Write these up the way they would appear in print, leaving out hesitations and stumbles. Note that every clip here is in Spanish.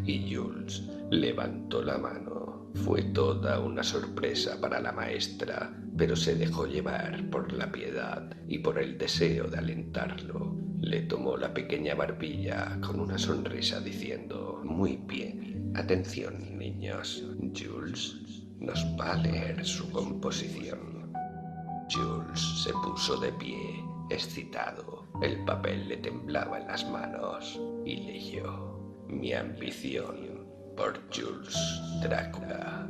Y Jules levantó la mano. Fue toda una sorpresa para la maestra, pero se dejó llevar por la piedad y por el deseo de alentarlo. Le tomó la pequeña barbilla con una sonrisa diciendo: «Muy bien, atención, niños. Jules nos va a leer su composición». Jules se puso de pie, excitado. El papel le temblaba en las manos y leyó: «Mi ambición, por Jules Drácula».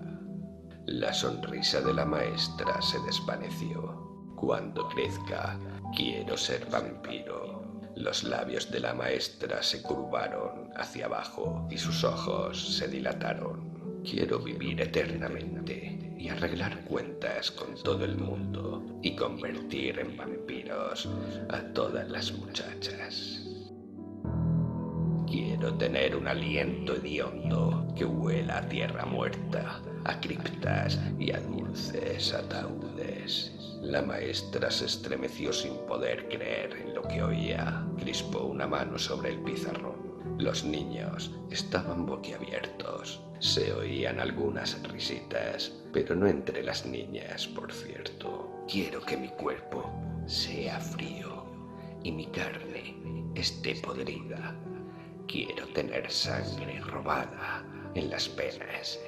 La sonrisa de la maestra se desvaneció. «Cuando crezca, quiero ser vampiro». Los labios de la maestra se curvaron hacia abajo y sus ojos se dilataron. «Quiero vivir eternamente y arreglar cuentas con todo el mundo y convertir en vampiros a todas las muchachas. Quiero tener un aliento hediondo que huela a tierra muerta, a criptas y a dulces ataúdes». La maestra se estremeció sin poder creer en lo que oía. Crispó una mano sobre el pizarrón. Los niños estaban boquiabiertos. Se oían algunas risitas, pero no entre las niñas, por cierto. «Quiero que mi cuerpo sea frío y mi carne esté podrida. Quiero tener sangre robada en las venas».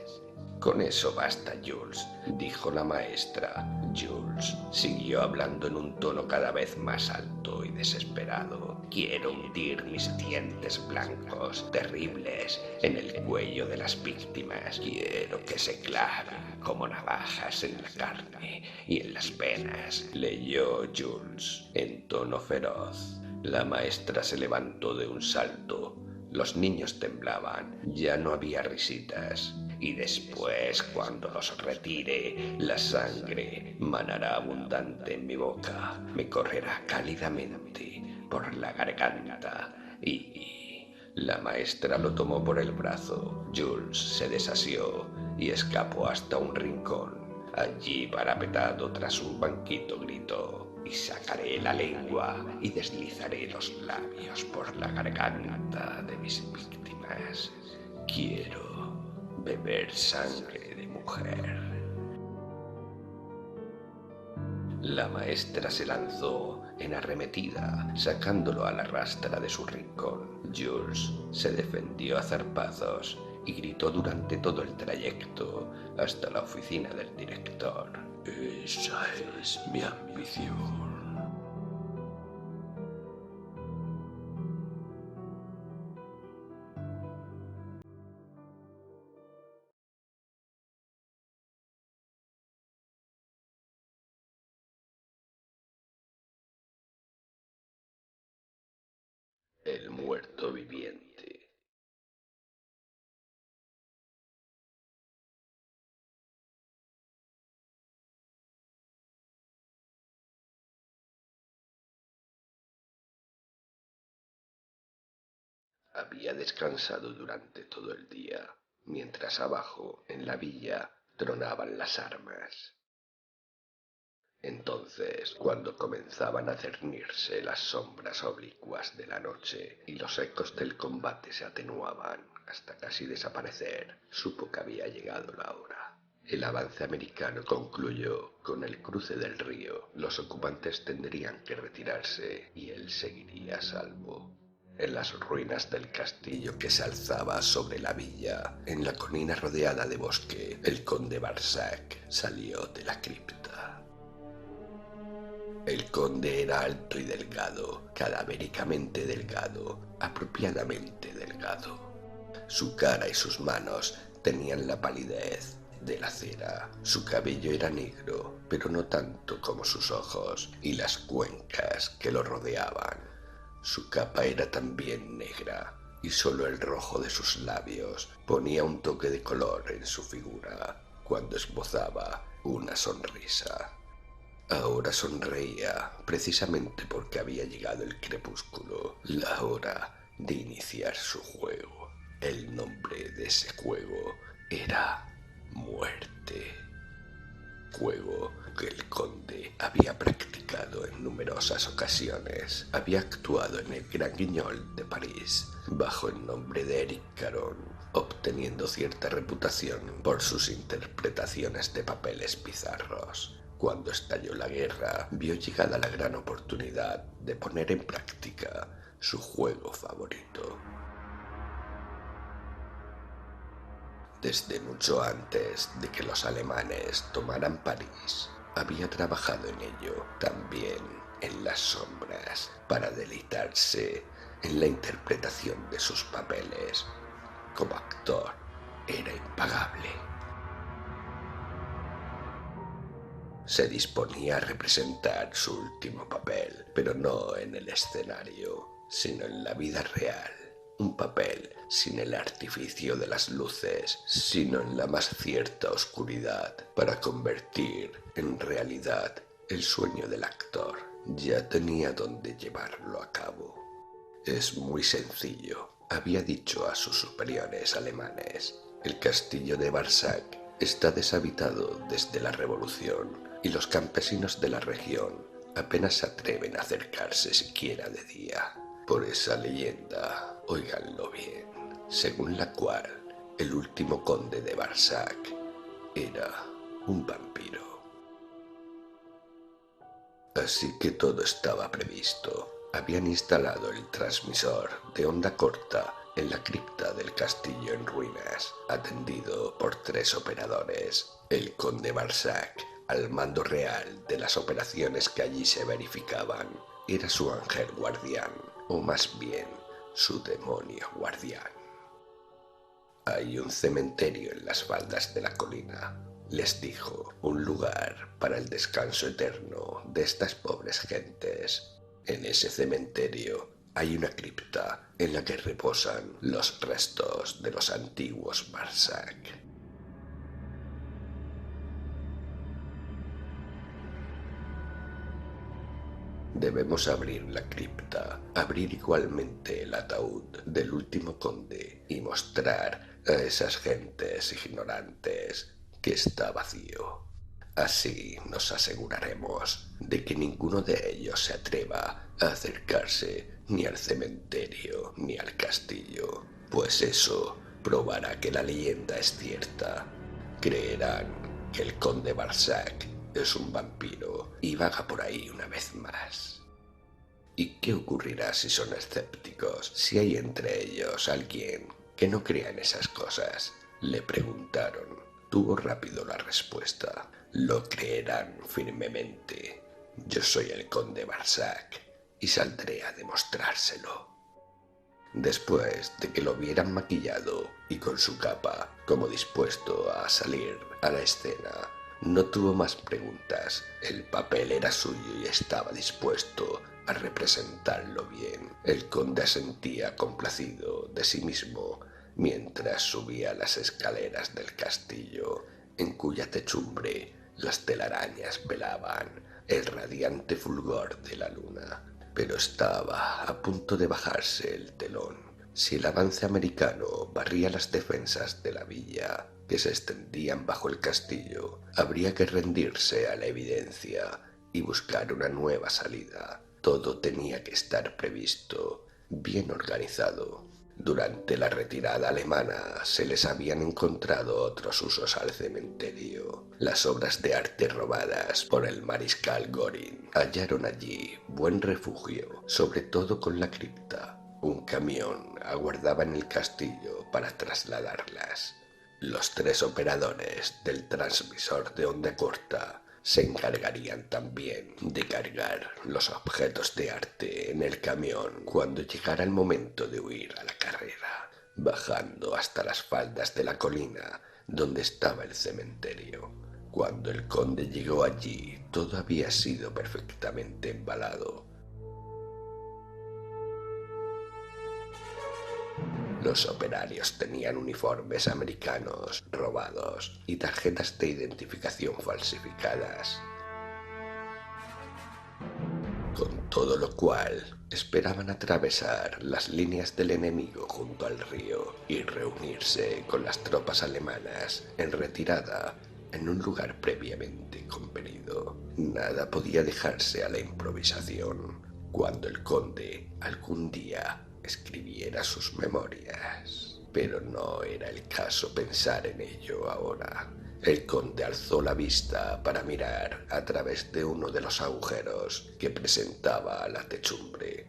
«Con eso basta, Jules», dijo la maestra. Jules siguió hablando en un tono cada vez más alto y desesperado. «Quiero hundir mis dientes blancos, terribles, en el cuello de las víctimas. Quiero que se claven como navajas en la carne y en las venas», leyó Jules en tono feroz. La maestra se levantó de un salto. Los niños temblaban, ya no había risitas. «Y después, cuando los retire, la sangre manará abundante en mi boca, me correrá cálidamente por la garganta y...». La maestra lo tomó por el brazo. Jules se desasió y escapó hasta un rincón. Allí, parapetado tras un banquito, gritó: «Y sacaré la lengua y deslizaré los labios por la garganta de mis víctimas. Quiero beber sangre de mujer». La maestra se lanzó en arremetida, sacándolo a la rastra de su rincón. Jules se defendió a zarpazos y gritó durante todo el trayecto hasta la oficina del director: «Esa es mi ambición». El muerto viviente. Había descansado durante todo el día, mientras abajo, en la villa, tronaban las armas. Entonces, cuando comenzaban a cernirse las sombras oblicuas de la noche y los ecos del combate se atenuaban hasta casi desaparecer, supo que había llegado la hora. El avance americano concluyó con el cruce del río. Los ocupantes tendrían que retirarse y él seguiría a salvo. En las ruinas del castillo que se alzaba sobre la villa, en la colina rodeada de bosque, el conde Barsac salió de la cripta. El conde era alto y delgado, cadavéricamente delgado, apropiadamente delgado. Su cara y sus manos tenían la palidez de la cera. Su cabello era negro, pero no tanto como sus ojos y las cuencas que lo rodeaban. Su capa era también negra, y solo el rojo de sus labios ponía un toque de color en su figura cuando esbozaba una sonrisa. Ahora sonreía precisamente porque había llegado el crepúsculo, la hora de iniciar su juego. El nombre de ese juego era muerte. juego que el conde había practicado en numerosas ocasiones. Había actuado en el Gran Guignol de París bajo el nombre de Eric Caron, obteniendo cierta reputación por sus interpretaciones de papeles bizarros. Cuando estalló la guerra, vio llegada la gran oportunidad de poner en práctica su juego favorito. Desde mucho antes de que los alemanes tomaran París, había trabajado en ello, también en las sombras, para deleitarse en la interpretación de sus papeles. Como actor, era impagable. Se disponía a representar su último papel, pero no en el escenario, sino en la vida real. Un papel sin el artificio de las luces, sino en la más cierta oscuridad, para convertir en realidad el sueño del actor. Ya tenía dónde llevarlo a cabo. Es muy sencillo, había dicho a sus superiores alemanes. El castillo de Barsac está deshabitado desde la Revolución y los campesinos de la región apenas se atreven a acercarse siquiera de día. Por esa leyenda, óiganlo bien, según la cual el último conde de Barsac era un vampiro. Así que todo estaba previsto. Habían instalado el transmisor de onda corta en la cripta del castillo en ruinas, atendido por 3 operadores. El conde Barsac, al mando real de las operaciones que allí se verificaban, era su ángel guardián, o más bien, su demonio guardián. Hay un cementerio en las faldas de la colina, les dijo, un lugar para el descanso eterno de estas pobres gentes. En ese cementerio hay una cripta en la que reposan los restos de los antiguos Barsac. Debemos abrir la cripta, abrir igualmente el ataúd del último conde y mostrar a esas gentes ignorantes que está vacío. Así nos aseguraremos de que ninguno de ellos se atreva a acercarse ni al cementerio ni al castillo, pues eso probará que la leyenda es cierta. Creerán que el conde Barsac es un vampiro y vaga por ahí una vez más. ¿Y qué ocurrirá si son escépticos? Si hay entre ellos alguien que no crea en esas cosas, le preguntaron. Tuvo rápido la respuesta. Lo creerán firmemente. Yo soy el conde Barsac y saldré a demostrárselo. Después de que lo vieran maquillado y con su capa, como dispuesto a salir a la escena, no tuvo más preguntas. El papel era suyo y estaba dispuesto a representarlo bien. El conde asentía complacido de sí mismo mientras subía las escaleras del castillo, en cuya techumbre las telarañas velaban el radiante fulgor de la luna. Pero estaba a punto de bajarse el telón. Si el avance americano barría las defensas de la villa que se extendían bajo el castillo, habría que rendirse a la evidencia y buscar una nueva salida. Todo tenía que estar previsto, bien organizado. Durante la retirada alemana se les habían encontrado otros usos al cementerio. Las obras de arte robadas por el mariscal Göring hallaron allí buen refugio, sobre todo con la cripta. Un camión aguardaba en el castillo para trasladarlas. Los 3 operadores del transmisor de onda corta se encargarían también de cargar los objetos de arte en el camión cuando llegara el momento de huir a la carrera, bajando hasta las faldas de la colina donde estaba el cementerio. Cuando el conde llegó allí, todo había sido perfectamente embalado. Los operarios tenían uniformes americanos robados y tarjetas de identificación falsificadas. Con todo lo cual, esperaban atravesar las líneas del enemigo junto al río y reunirse con las tropas alemanas en retirada en un lugar previamente convenido. Nada podía dejarse a la improvisación. Cuando el conde algún día escribiera sus memorias. Pero no era el caso pensar en ello ahora. El conde alzó la vista para mirar a través de uno de los agujeros que presentaba la techumbre.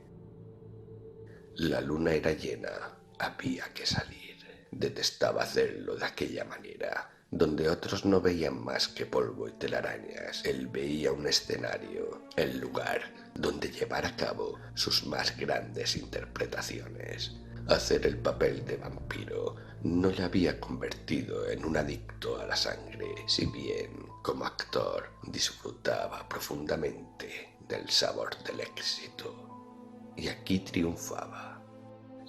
La luna era llena, había que salir. Detestaba hacerlo de aquella manera, donde otros no veían más que polvo y telarañas. Él veía un escenario, el lugar donde llevar a cabo sus más grandes interpretaciones. Hacer el papel de vampiro no le había convertido en un adicto a la sangre, si bien, como actor, disfrutaba profundamente del sabor del éxito. Y aquí triunfaba.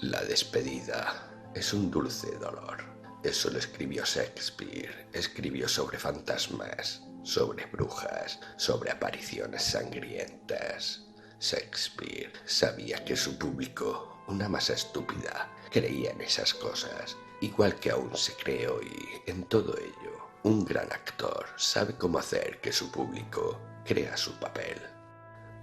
La despedida es un dulce dolor. Eso lo escribió Shakespeare. Escribió sobre fantasmas, sobre brujas, sobre apariciones sangrientas. Shakespeare sabía que su público, una masa estúpida, creía en esas cosas, igual que aún se cree hoy en todo ello. Un gran actor sabe cómo hacer que su público crea su papel.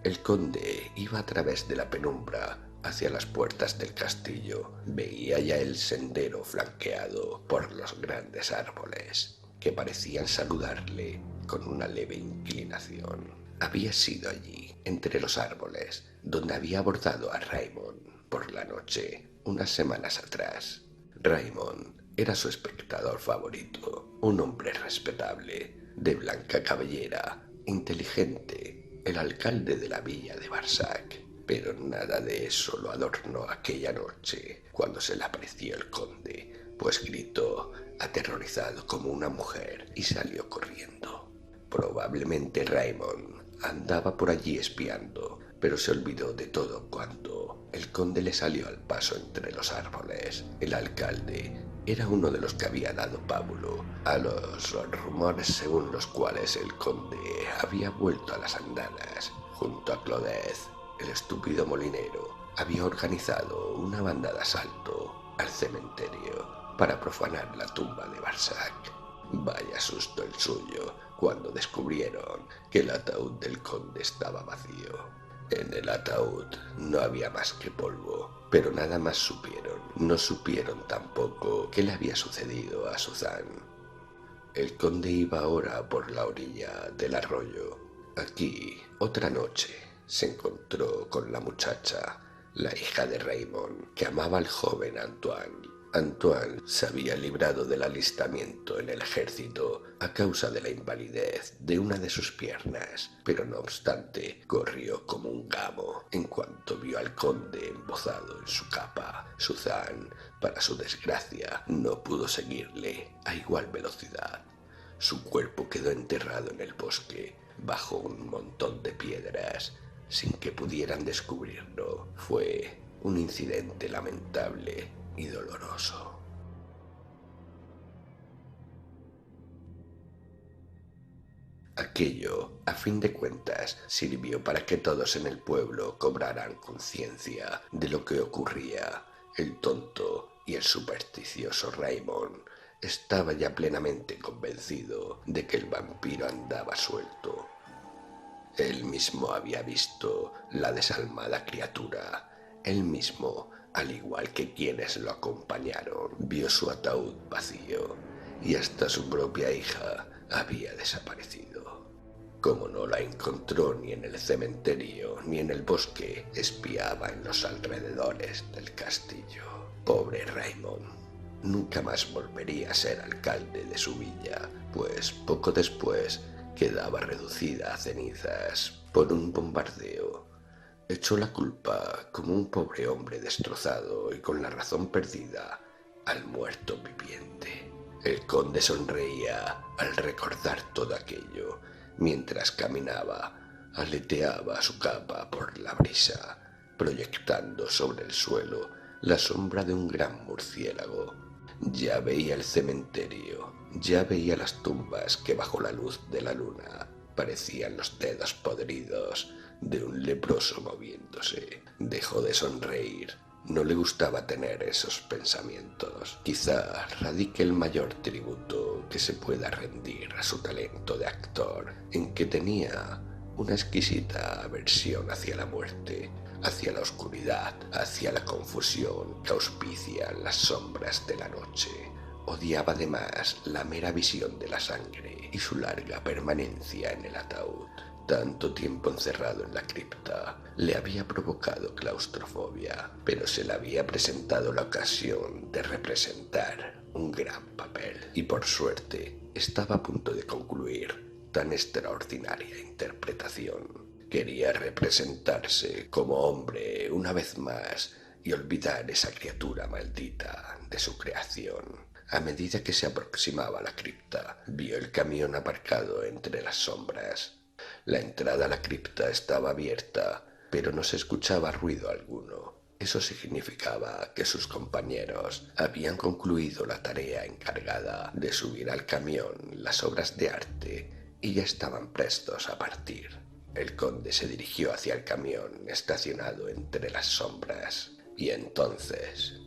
El conde iba a través de la penumbra hacia las puertas del castillo. Veía ya el sendero flanqueado por los grandes árboles, que parecían saludarle con una leve inclinación. Había sido allí, entre los árboles, donde había abordado a Raymond por la noche, unas semanas atrás. Raymond era su espectador favorito, un hombre respetable, de blanca cabellera, inteligente, el alcalde de la villa de Barsac. Pero nada de eso lo adornó aquella noche cuando se le apareció el conde, pues gritó, aterrorizado como una mujer, y salió corriendo. Probablemente Raymond andaba por allí espiando, pero se olvidó de todo cuando el conde le salió al paso entre los árboles. El alcalde era uno de los que había dado pábulo a los rumores según los cuales el conde había vuelto a las andanas. Junto a Claudette, el estúpido molinero había organizado una banda de asalto al cementerio para profanar la tumba de Barsac. Vaya susto el suyo cuando descubrieron que el ataúd del conde estaba vacío. En el ataúd no había más que polvo, pero nada más supieron. No supieron tampoco qué le había sucedido a Suzanne. El conde iba ahora por la orilla del arroyo. Aquí, otra noche, se encontró con la muchacha, la hija de Raymond, que amaba al joven Antoine. Antoine se había librado del alistamiento en el ejército a causa de la invalidez de una de sus piernas, pero no obstante corrió como un gamo en cuanto vio al conde embozado en su capa. Suzanne, para su desgracia, no pudo seguirle a igual velocidad. Su cuerpo quedó enterrado en el bosque, bajo un montón de piedras, sin que pudieran descubrirlo. Fue un incidente lamentable y doloroso. Aquello, a fin de cuentas, sirvió para que todos en el pueblo cobraran conciencia de lo que ocurría. El tonto y el supersticioso Raymond estaba ya plenamente convencido de que el vampiro andaba suelto. Él mismo había visto la desalmada criatura. Él mismo, al igual que quienes lo acompañaron, vio su ataúd vacío y hasta su propia hija había desaparecido. Como no la encontró ni en el cementerio ni en el bosque, espiaba en los alrededores del castillo. Pobre Raymond. Nunca más volvería a ser alcalde de su villa, pues poco después quedaba reducida a cenizas por un bombardeo. Echó la culpa, como un pobre hombre destrozado y con la razón perdida, al muerto viviente. El conde sonreía al recordar todo aquello, mientras caminaba, aleteaba su capa por la brisa, proyectando sobre el suelo la sombra de un gran murciélago. Ya veía el cementerio, ya veía las tumbas que bajo la luz de la luna parecían los dedos podridos de un leproso moviéndose. Dejó de sonreír No le gustaba tener esos pensamientos. Quizá radique el mayor tributo que se pueda rendir a su talento de actor, en que tenía una exquisita aversión hacia la muerte, hacia la oscuridad, hacia la confusión que auspician las sombras de la noche. Odiaba además la mera visión de la sangre y su larga permanencia en el ataúd. Tanto tiempo encerrado en la cripta le había provocado claustrofobia, pero se le había presentado la ocasión de representar un gran papel y por suerte estaba a punto de concluir tan extraordinaria interpretación. Quería representarse como hombre una vez más y olvidar esa criatura maldita de su creación. A medida que se aproximaba a la cripta, vio el camión aparcado entre las sombras. La entrada a la cripta estaba abierta, pero no se escuchaba ruido alguno. Eso significaba que sus compañeros habían concluido la tarea encargada de subir al camión las obras de arte y ya estaban prestos a partir. El conde se dirigió hacia el camión estacionado entre las sombras y entonces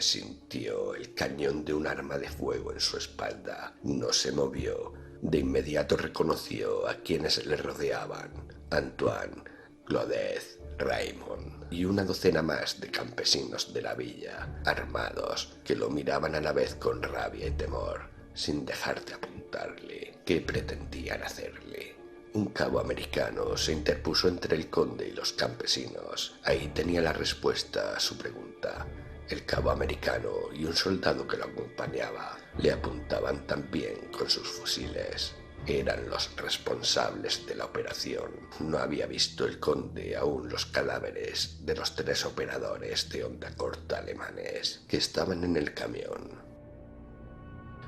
sintió el cañón de un arma de fuego en su espalda. No se movió. De inmediato reconoció a quienes le rodeaban: Antoine, Claudette, Raymond y una docena más de campesinos de la villa, armados, que lo miraban a la vez con rabia y temor, sin dejar de apuntarle qué pretendían hacerle. Un cabo americano se interpuso entre el conde y los campesinos. Ahí tenía la respuesta a su pregunta. El cabo americano y un soldado que lo acompañaba le apuntaban también con sus fusiles. Eran los responsables de la operación. No había visto el conde aún los cadáveres de los 3 operadores de onda corta alemanes que estaban en el camión.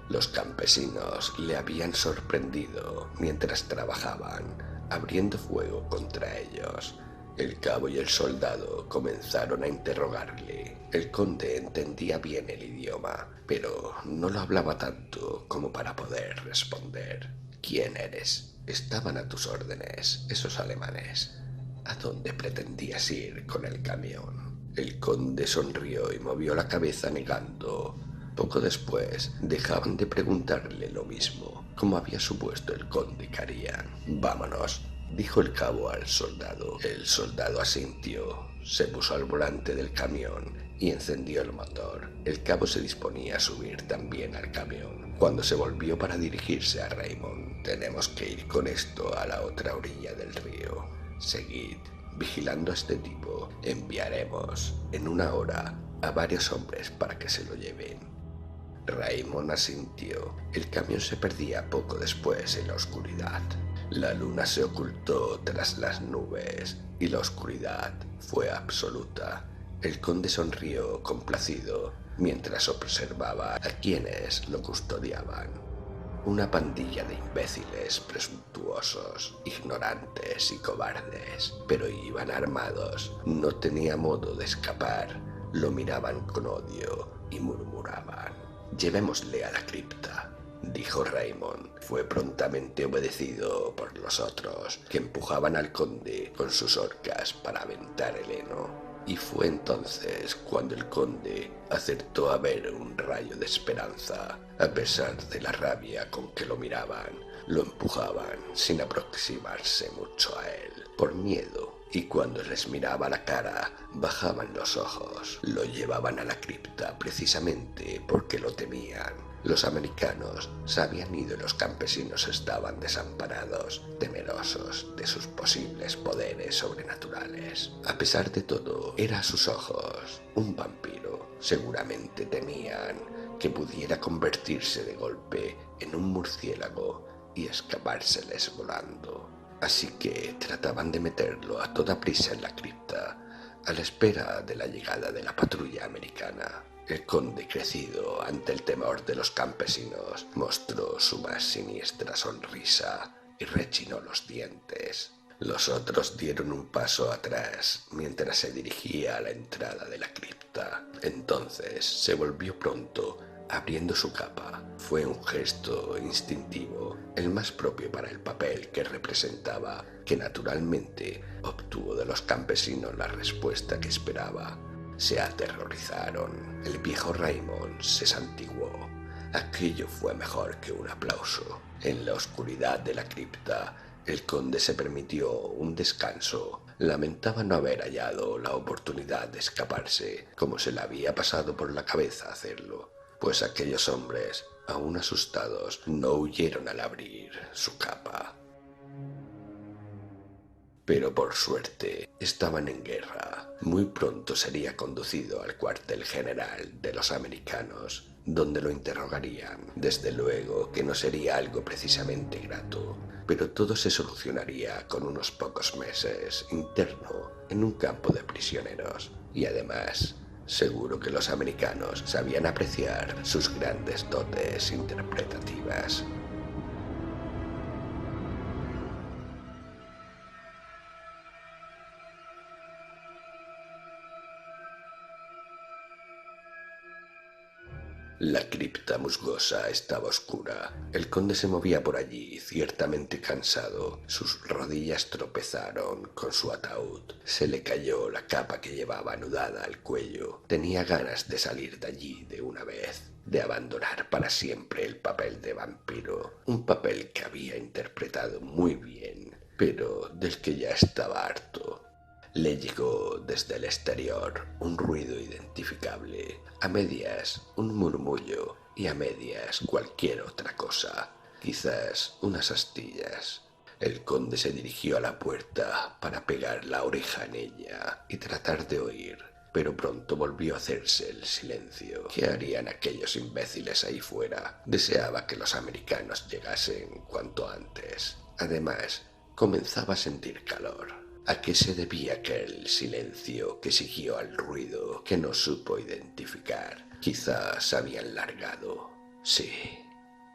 Los campesinos le habían sorprendido mientras trabajaban, abriendo fuego contra ellos. El cabo y el soldado comenzaron a interrogarle. El conde entendía bien el idioma, pero no lo hablaba tanto como para poder responder. ¿Quién eres? Estaban a tus órdenes esos alemanes. ¿A dónde pretendías ir con el camión? El conde sonrió y movió la cabeza negando. Poco después dejaban de preguntarle lo mismo, como había supuesto el conde que harían. «Vámonos», dijo el cabo al soldado. El soldado asintió, se puso al volante del camión y encendió el motor. El cabo se disponía a subir también al camión, cuando se volvió para dirigirse a Raymond. «Tenemos que ir con esto a la otra orilla del río. Seguid vigilando a este tipo. Enviaremos en 1 hora a varios hombres para que se lo lleven». Raymond asintió. El camión se perdía poco después en la oscuridad. La luna se ocultó tras las nubes y la oscuridad fue absoluta. El conde sonrió complacido mientras observaba a quienes lo custodiaban. Una pandilla de imbéciles presuntuosos, ignorantes y cobardes, pero iban armados. No tenía modo de escapar. Lo miraban con odio y murmuraban. «Llevémosle a la cripta», dijo Raymond. Fue prontamente obedecido por los otros, que empujaban al conde con sus horcas para aventar el heno. Y fue entonces cuando el conde acertó a ver un rayo de esperanza. A pesar de la rabia con que lo miraban, lo empujaban sin aproximarse mucho a él, por miedo. Y cuando les miraba la cara, bajaban los ojos. Lo llevaban a la cripta precisamente porque lo temían. Los americanos se habían ido y los campesinos estaban desamparados, temerosos de sus posibles poderes sobrenaturales. A pesar de todo, era a sus ojos un vampiro. Seguramente temían que pudiera convertirse de golpe en un murciélago y escapárseles volando. Así que trataban de meterlo a toda prisa en la cripta, a la espera de la llegada de la patrulla americana. El conde, crecido ante el temor de los campesinos, mostró su más siniestra sonrisa y rechinó los dientes. Los otros dieron un paso atrás mientras se dirigía a la entrada de la cripta. Entonces se volvió pronto, abriendo su capa. Fue un gesto instintivo, el más propio para el papel que representaba, que naturalmente obtuvo de los campesinos la respuesta que esperaba. se aterrorizaron. El viejo Raymond se santiguó. Aquello fue mejor que un aplauso. En la oscuridad de la cripta, el conde se permitió un descanso. Lamentaba no haber hallado la oportunidad de escaparse, como se le había pasado por la cabeza hacerlo, pues aquellos hombres, aún asustados, no huyeron al abrir su capa. Pero por suerte estaban en guerra. Muy pronto sería conducido al cuartel general de los americanos, donde lo interrogarían. Desde luego que no sería algo precisamente grato, pero todo se solucionaría con unos pocos meses interno en un campo de prisioneros. Y además, seguro que los americanos sabían apreciar sus grandes dotes interpretativas. La cripta musgosa estaba oscura. El conde se movía por allí, ciertamente cansado. Sus rodillas tropezaron con su ataúd. Se le cayó la capa que llevaba anudada al cuello. Tenía ganas de salir de allí de una vez, de abandonar para siempre el papel de vampiro, un papel que había interpretado muy bien, pero del que ya estaba harto. Le llegó desde el exterior un ruido identificable, a medias un murmullo y a medias cualquier otra cosa, quizás unas astillas. El conde se dirigió a la puerta para pegar la oreja en ella y tratar de oír, pero pronto volvió a hacerse el silencio. ¿Qué harían aquellos imbéciles ahí fuera? Deseaba que los americanos llegasen cuanto antes. Además, comenzaba a sentir calor. ¿A qué se debía aquel silencio que siguió al ruido que no supo identificar? Quizás habían largado. Sí,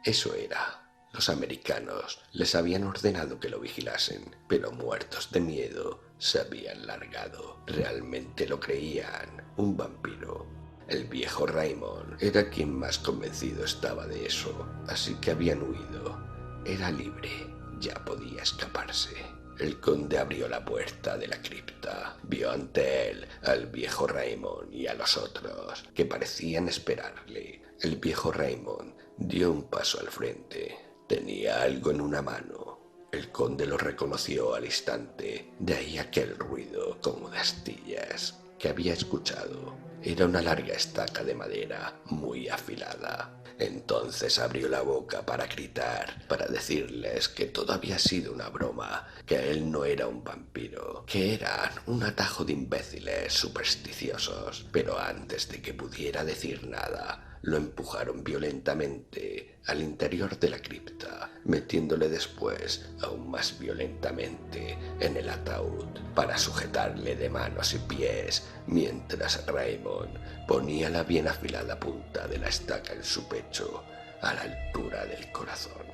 eso era. Los americanos les habían ordenado que lo vigilasen, pero muertos de miedo se habían largado. Realmente lo creían, un vampiro. El viejo Raymond era quien más convencido estaba de eso, así que habían huido. Era libre, ya podía escaparse. El conde abrió la puerta de la cripta. Vio ante él al viejo Raymond y a los otros, que parecían esperarle. El viejo Raymond dio un paso al frente. Tenía algo en una mano. El conde lo reconoció al instante, de ahí aquel ruido como de astillas que había escuchado. Era una larga estaca de madera muy afilada. Entonces abrió la boca para gritar, para decirles que todo había sido una broma, que él no era un vampiro, que eran un atajo de imbéciles supersticiosos. Pero antes de que pudiera decir nada, lo empujaron violentamente al interior de la cripta, metiéndole después aún más violentamente en el ataúd para sujetarle de manos y pies, mientras Raymond ponía la bien afilada punta de la estaca en su pecho a la altura del corazón.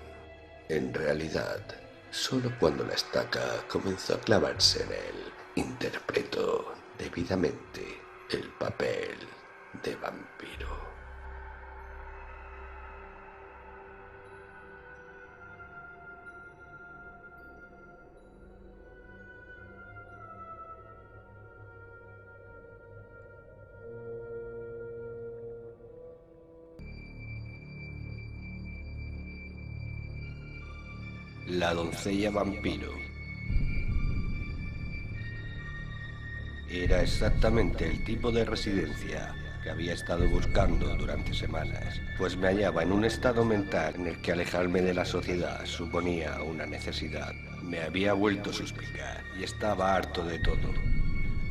En realidad, solo cuando la estaca comenzó a clavarse en él, interpretó debidamente el papel de vampiro. La doncella vampiro. Era exactamente el tipo de residencia que había estado buscando durante semanas, pues me hallaba en un estado mental en el que alejarme de la sociedad suponía una necesidad. Me había vuelto suspicaz y estaba harto de todo.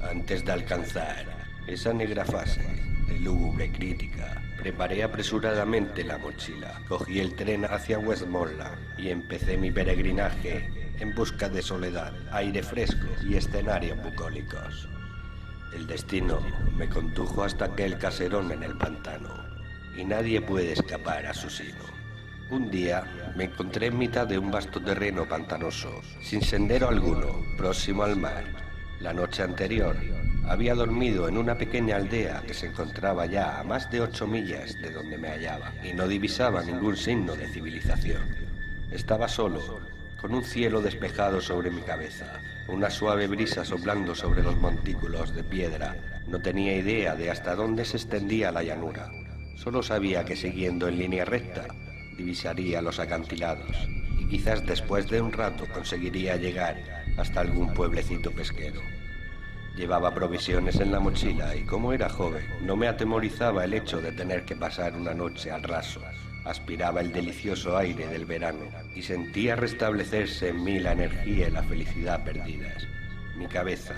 Antes de alcanzar esa negra fase de lúgubre crítica, preparé apresuradamente la mochila, cogí el tren hacia Westmoreland y empecé mi peregrinaje en busca de soledad, aire fresco y escenarios bucólicos. El destino me condujo hasta aquel caserón en el pantano, y nadie puede escapar a su sino. Un día me encontré en mitad de un vasto terreno pantanoso, sin sendero alguno, próximo al mar. La noche anterior había dormido en una pequeña aldea que se encontraba ya a más de 8 millas de donde me hallaba, y no divisaba ningún signo de civilización. Estaba solo, con un cielo despejado sobre mi cabeza, una suave brisa soplando sobre los montículos de piedra. No tenía idea de hasta dónde se extendía la llanura. Solo sabía que siguiendo en línea recta divisaría los acantilados y quizás después de un rato conseguiría llegar hasta algún pueblecito pesquero. Llevaba provisiones en la mochila y como era joven, no me atemorizaba el hecho de tener que pasar una noche al raso. Aspiraba el delicioso aire del verano y sentía restablecerse en mí la energía y la felicidad perdidas. Mi cabeza,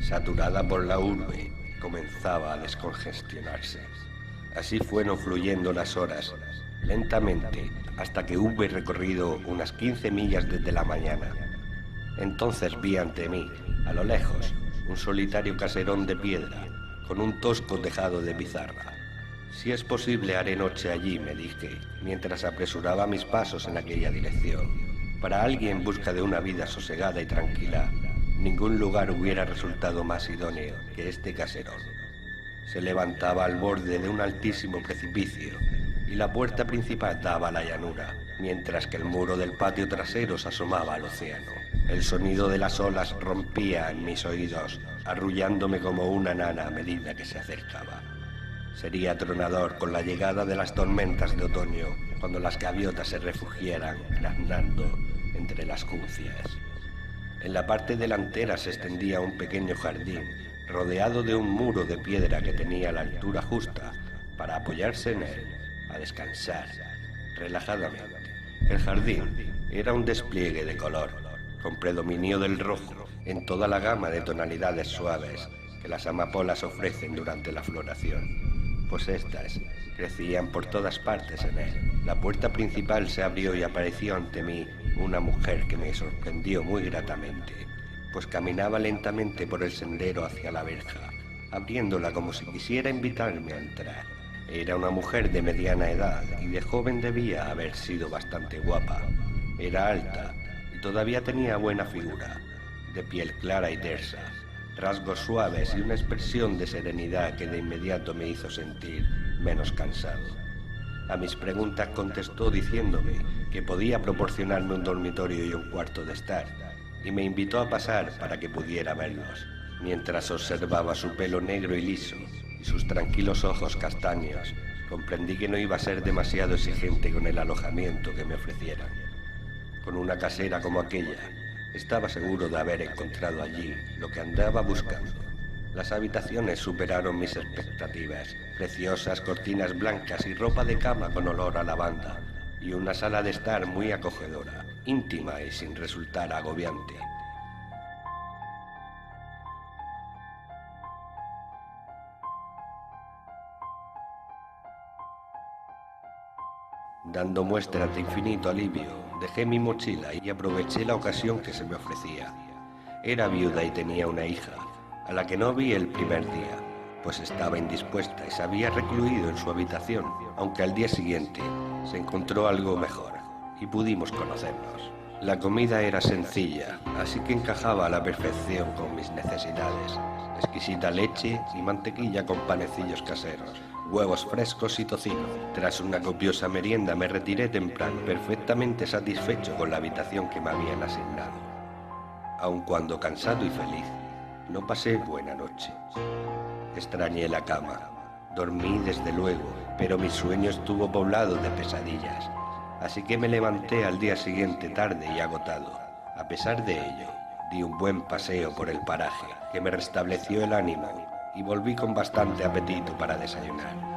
saturada por la urbe, comenzaba a descongestionarse. Así fueron fluyendo las horas, lentamente, hasta que hube recorrido unas 15 millas desde la mañana. Entonces vi ante mí, a lo lejos, un solitario caserón de piedra, con un tosco tejado de pizarra. Si es posible haré noche allí, me dije, mientras apresuraba mis pasos en aquella dirección. Para alguien en busca de una vida sosegada y tranquila, ningún lugar hubiera resultado más idóneo que este caserón. Se levantaba al borde de un altísimo precipicio y la puerta principal daba a la llanura, mientras que el muro del patio trasero se asomaba al océano. El sonido de las olas rompía en mis oídos, arrullándome como una nana a medida que se acercaba. Sería atronador con la llegada de las tormentas de otoño, cuando las gaviotas se refugiaran graznando entre las juncias. En la parte delantera se extendía un pequeño jardín, rodeado de un muro de piedra que tenía la altura justa para apoyarse en él, a descansar relajadamente. El jardín era un despliegue de color, con predominio del rojo en toda la gama de tonalidades suaves que las amapolas ofrecen durante la floración, pues éstas crecían por todas partes en él. La puerta principal se abrió y apareció ante mí una mujer que me sorprendió muy gratamente, pues caminaba lentamente por el sendero hacia la verja, abriéndola como si quisiera invitarme a entrar. Era una mujer de mediana edad y de joven debía haber sido bastante guapa. Era alta y todavía tenía buena figura, de piel clara y tersa, rasgos suaves y una expresión de serenidad que de inmediato me hizo sentir menos cansado. A mis preguntas contestó diciéndome que podía proporcionarme un dormitorio y un cuarto de estar, y me invitó a pasar para que pudiera verlos. Mientras observaba su pelo negro y liso y sus tranquilos ojos castaños, comprendí que no iba a ser demasiado exigente con el alojamiento que me ofrecieran. Con una casera como aquella, estaba seguro de haber encontrado allí lo que andaba buscando. Las habitaciones superaron mis expectativas, preciosas cortinas blancas y ropa de cama con olor a lavanda, y una sala de estar muy acogedora, íntima y sin resultar agobiante. Dando muestras de infinito alivio, dejé mi mochila y aproveché la ocasión que se me ofrecía. Era viuda y tenía una hija, a la que no vi el primer día, pues estaba indispuesta y se había recluido en su habitación, aunque al día siguiente se encontró algo mejor y pudimos conocernos. La comida era sencilla, así que encajaba a la perfección con mis necesidades. Exquisita leche y mantequilla con panecillos caseros, huevos frescos y tocino. Tras una copiosa merienda me retiré temprano, perfectamente satisfecho con la habitación que me habían asignado. Aun cuando cansado y feliz, no pasé buena noche. Extrañé la cama. Dormí desde luego, pero mi sueño estuvo poblado de pesadillas. Así que me levanté al día siguiente tarde y agotado. A pesar de ello, di un buen paseo por el paraje, que me restableció el ánimo, y volví con bastante apetito para desayunar.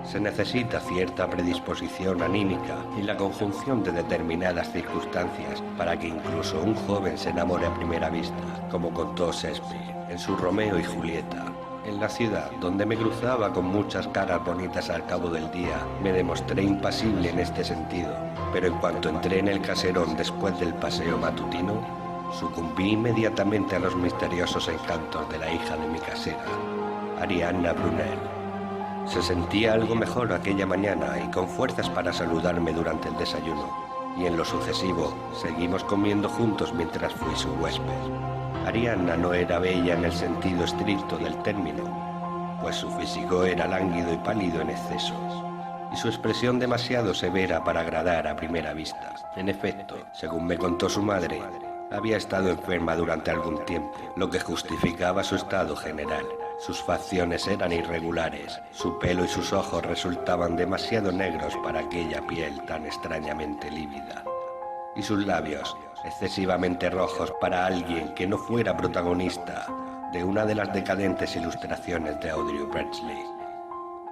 Se necesita cierta predisposición anímica y la conjunción de determinadas circunstancias para que incluso un joven se enamore a primera vista, como contó Shakespeare en su Romeo y Julieta. En la ciudad, donde me cruzaba con muchas caras bonitas al cabo del día, me demostré impasible en este sentido, pero en cuanto entré en el caserón después del paseo matutino, sucumbí inmediatamente a los misteriosos encantos de la hija de mi casera, Arianna Brunel. Se sentía algo mejor aquella mañana y con fuerzas para saludarme durante el desayuno, y en lo sucesivo seguimos comiendo juntos mientras fui su huésped. Arianna no era bella en el sentido estricto del término, pues su físico era lánguido y pálido en exceso. y su expresión demasiado severa para agradar a primera vista. En efecto, según me contó su madre, había estado enferma durante algún tiempo, lo que justificaba su estado general. Sus facciones eran irregulares, su pelo y sus ojos resultaban demasiado negros para aquella piel tan extrañamente lívida, y sus labios excesivamente rojos para alguien que no fuera protagonista de una de las decadentes ilustraciones de Audrey Beardsley.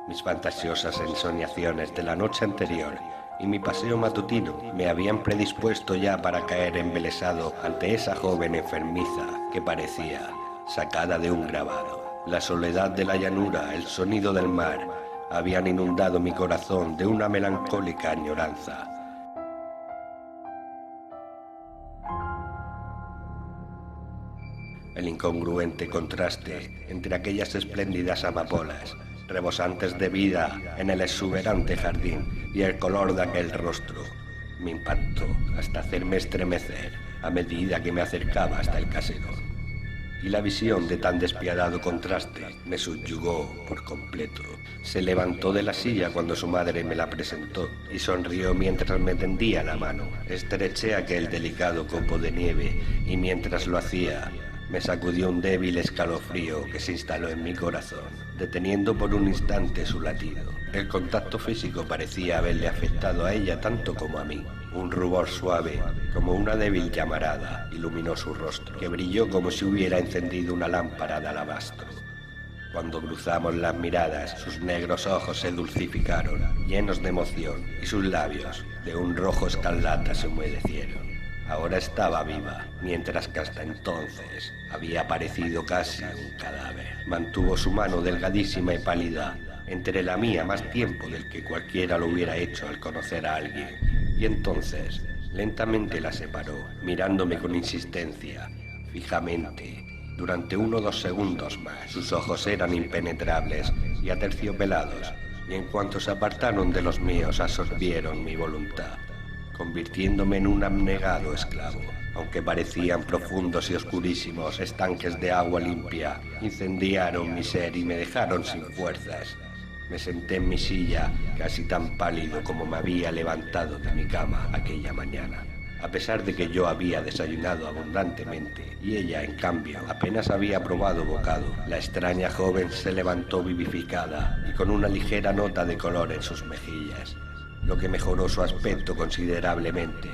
Mis fantasiosas ensoñaciones de la noche anterior y mi paseo matutino me habían predispuesto ya para caer embelesado ante esa joven enfermiza que parecía sacada de un grabado. La soledad de la llanura, el sonido del mar, habían inundado mi corazón de una melancólica añoranza. El incongruente contraste entre aquellas espléndidas amapolas, rebosantes de vida en el exuberante jardín, y el color de aquel rostro, me impactó hasta hacerme estremecer a medida que me acercaba hasta el caserón. Y la visión de tan despiadado contraste me subyugó por completo. Se levantó de la silla cuando su madre me la presentó y sonrió mientras me tendía la mano. Estreché aquel delicado copo de nieve y mientras lo hacía me sacudió un débil escalofrío que se instaló en mi corazón, deteniendo por un instante su latido. El contacto físico parecía haberle afectado a ella tanto como a mí. Un rubor suave, como una débil llamarada, iluminó su rostro, que brilló como si hubiera encendido una lámpara de alabastro. Cuando cruzamos las miradas, sus negros ojos se dulcificaron, llenos de emoción, y sus labios, de un rojo escarlata, se humedecieron. Ahora estaba viva, mientras que hasta entonces había parecido casi un cadáver. Mantuvo su mano delgadísima y pálida entre la mía más tiempo del que cualquiera lo hubiera hecho al conocer a alguien, y entonces lentamente la separó, mirándome con insistencia, fijamente, durante 1 o 2 segundos más. Sus ojos eran impenetrables y aterciopelados, y en cuanto se apartaron de los míos absorbieron mi voluntad, convirtiéndome en un abnegado esclavo. Aunque parecían profundos y oscurísimos estanques de agua limpia, incendiaron mi ser y me dejaron sin fuerzas. Me senté en mi silla, casi tan pálido como me había levantado de mi cama aquella mañana. A pesar de que yo había desayunado abundantemente y ella, en cambio, apenas había probado bocado, la extraña joven se levantó vivificada y con una ligera nota de color en sus mejillas, lo que mejoró su aspecto considerablemente,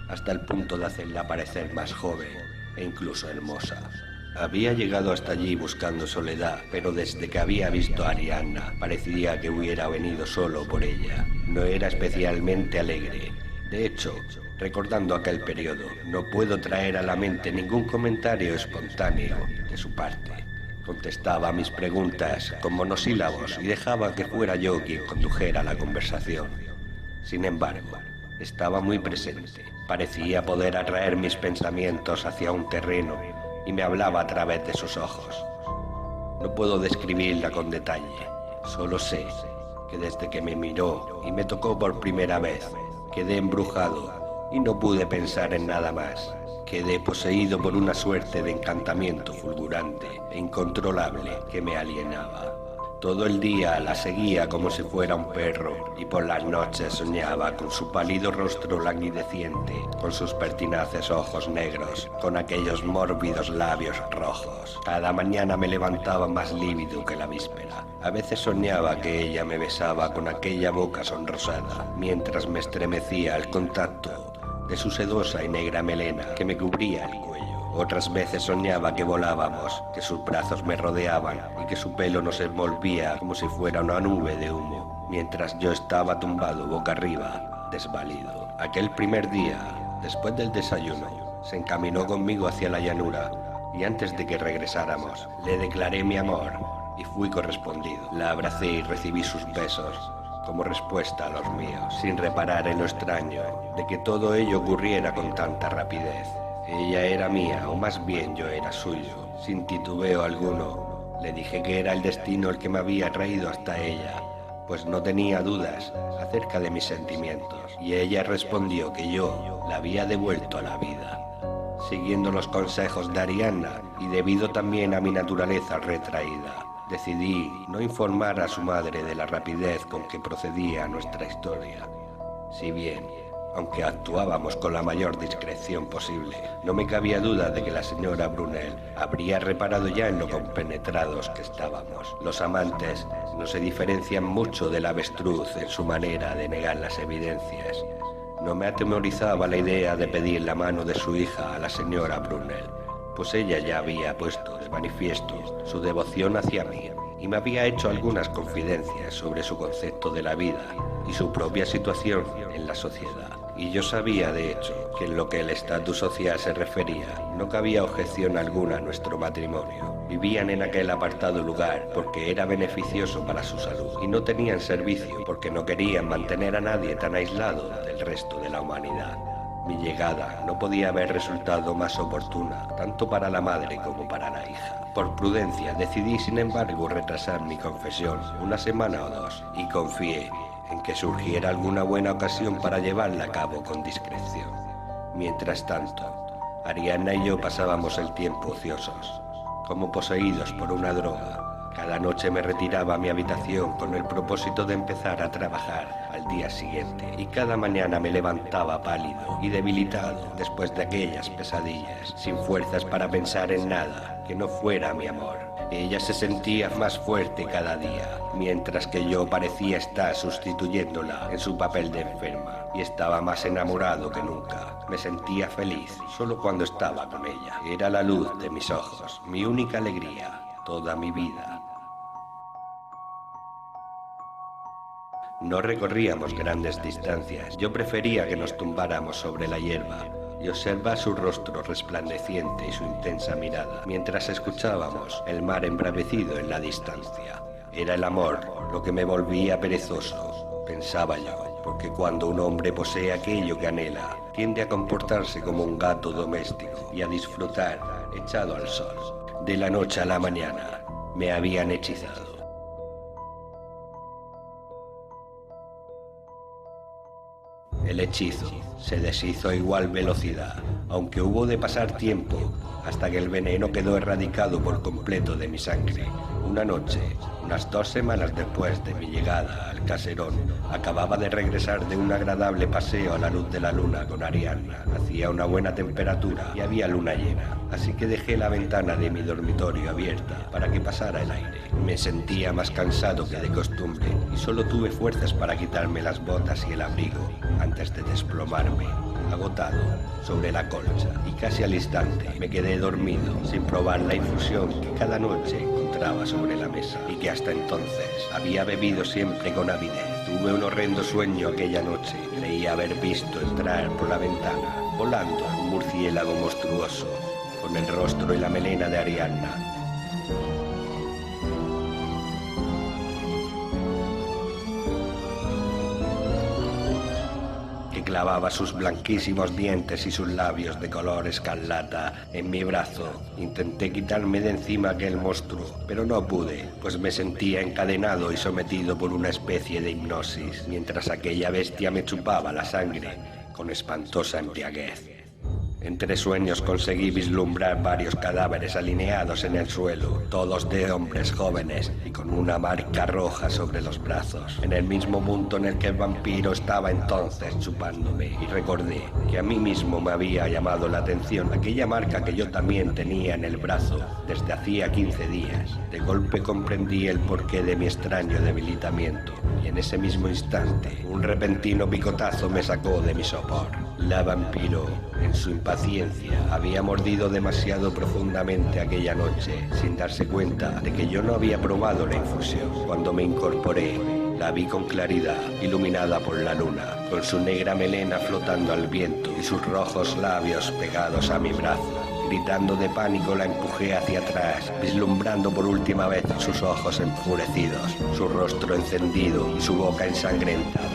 hasta el punto de hacerla parecer más joven e incluso hermosa. Había llegado hasta allí buscando soledad, pero desde que había visto a Arianna parecía que hubiera venido solo por ella. No era especialmente alegre. De hecho, recordando aquel periodo, no puedo traer a la mente ningún comentario espontáneo de su parte. Contestaba a mis preguntas con monosílabos y dejaba que fuera yo quien condujera la conversación. Sin embargo, estaba muy presente. Parecía poder atraer mis pensamientos hacia un terreno y me hablaba a través de sus ojos. No puedo describirla con detalle, solo sé que desde que me miró y me tocó por primera vez, quedé embrujado y no pude pensar en nada más. Quedé poseído por una suerte de encantamiento fulgurante e incontrolable que me alienaba. Todo el día la seguía como si fuera un perro y por las noches soñaba con su pálido rostro languideciente, con sus pertinaces ojos negros, con aquellos mórbidos labios rojos. Cada mañana me levantaba más lívido que la víspera. A veces soñaba que ella me besaba con aquella boca sonrosada, mientras me estremecía al contacto de su sedosa y negra melena que me cubría el cuello. Otras veces soñaba que volábamos, que sus brazos me rodeaban y que su pelo nos envolvía como si fuera una nube de humo, mientras yo estaba tumbado boca arriba, desvalido. Aquel primer día, después del desayuno, se encaminó conmigo hacia la llanura y antes de que regresáramos, le declaré mi amor y fui correspondido. La abracé y recibí sus besos como respuesta a los míos, sin reparar en lo extraño de que todo ello ocurriera con tanta rapidez. Ella era mía, o más bien yo era suyo. Sin titubeo alguno, le dije que era el destino el que me había traído hasta ella, pues no tenía dudas acerca de mis sentimientos, y ella respondió que yo la había devuelto a la vida. Siguiendo los consejos de Arianna, y debido también a mi naturaleza retraída, Decidí no informar a su madre de la rapidez con que procedía nuestra historia. Si bien, aunque actuábamos con la mayor discreción posible, no me cabía duda de que la señora Brunel habría reparado ya en lo compenetrados que estábamos. Los amantes no se diferencian mucho del avestruz en su manera de negar las evidencias. No me atemorizaba la idea de pedir la mano de su hija a la señora Brunel, pues ella ya había puesto de manifiesto su devoción hacia mí y me había hecho algunas confidencias sobre su concepto de la vida y su propia situación en la sociedad. Y yo sabía, de hecho, que en lo que el estatus social se refería, no cabía objeción alguna a nuestro matrimonio. Vivían en aquel apartado lugar porque era beneficioso para su salud y no tenían servicio porque no querían mantener a nadie tan aislado del resto de la humanidad. Mi llegada no podía haber resultado más oportuna, tanto para la madre como para la hija. Por prudencia decidí, sin embargo, retrasar mi confesión una semana o dos y confié en que surgiera alguna buena ocasión para llevarla a cabo con discreción. Mientras tanto, Arianna y yo pasábamos el tiempo ociosos, como poseídos por una droga. Cada noche me retiraba a mi habitación con el propósito de empezar a trabajar al día siguiente, y cada mañana me levantaba pálido y debilitado después de aquellas pesadillas, sin fuerzas para pensar en nada que no fuera mi amor. Ella se sentía más fuerte cada día, mientras que yo parecía estar sustituyéndola en su papel de enferma, y estaba más enamorado que nunca. Me sentía feliz solo cuando estaba con ella. Era la luz de mis ojos, mi única alegría, toda mi vida. No recorríamos grandes distancias. Yo prefería que nos tumbáramos sobre la hierba y observar su rostro resplandeciente y su intensa mirada, mientras escuchábamos el mar embravecido en la distancia. Era el amor lo que me volvía perezoso, pensaba yo, porque cuando un hombre posee aquello que anhela, tiende a comportarse como un gato doméstico y a disfrutar echado al sol. De la noche a la mañana me habían hechizado. El hechizo se deshizo a igual velocidad, aunque hubo de pasar tiempo hasta que el veneno quedó erradicado por completo de mi sangre. Una noche, unas 2 semanas después de mi llegada al caserón, acababa de regresar de un agradable paseo a la luz de la luna con Arianna. Hacía una buena temperatura y había luna llena, así que dejé la ventana de mi dormitorio abierta para que pasara el aire. Me sentía más cansado que de costumbre y solo tuve fuerzas para quitarme las botas y el abrigo antes de desplomarme, agotado, sobre la colcha, y casi al instante me quedé dormido sin probar la infusión que cada noche encontraba sobre la mesa y que hasta entonces había bebido siempre con avidez. Tuve un horrendo sueño aquella noche. Creía haber visto entrar por la ventana, volando, un murciélago monstruoso, con el rostro y la melena de Arianna. Clavaba sus blanquísimos dientes y sus labios de color escarlata en mi brazo. Intenté quitarme de encima aquel monstruo, pero no pude, pues me sentía encadenado y sometido por una especie de hipnosis, mientras aquella bestia me chupaba la sangre con espantosa embriaguez. Entre sueños conseguí vislumbrar varios cadáveres alineados en el suelo, todos de hombres jóvenes y con una marca roja sobre los brazos, en el mismo punto en el que el vampiro estaba entonces chupándome, y recordé que a mí mismo me había llamado la atención aquella marca que yo también tenía en el brazo desde hacía 15 días. De golpe comprendí el porqué de mi extraño debilitamiento, y en ese mismo instante un repentino picotazo me sacó de mi sopor. La vampiro, en su impaciencia, había mordido demasiado profundamente aquella noche, sin darse cuenta de que yo no había probado la infusión. Cuando me incorporé, la vi con claridad, iluminada por la luna, con su negra melena flotando al viento y sus rojos labios pegados a mi brazo. Gritando de pánico, la empujé hacia atrás, vislumbrando por última vez sus ojos enfurecidos, su rostro encendido y su boca ensangrentada.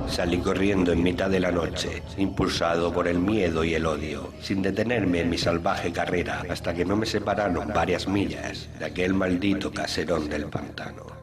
Salí corriendo en mitad de la noche, impulsado por el miedo y el odio, sin detenerme en mi salvaje carrera hasta que no me separaron varias millas de aquel maldito caserón del pantano.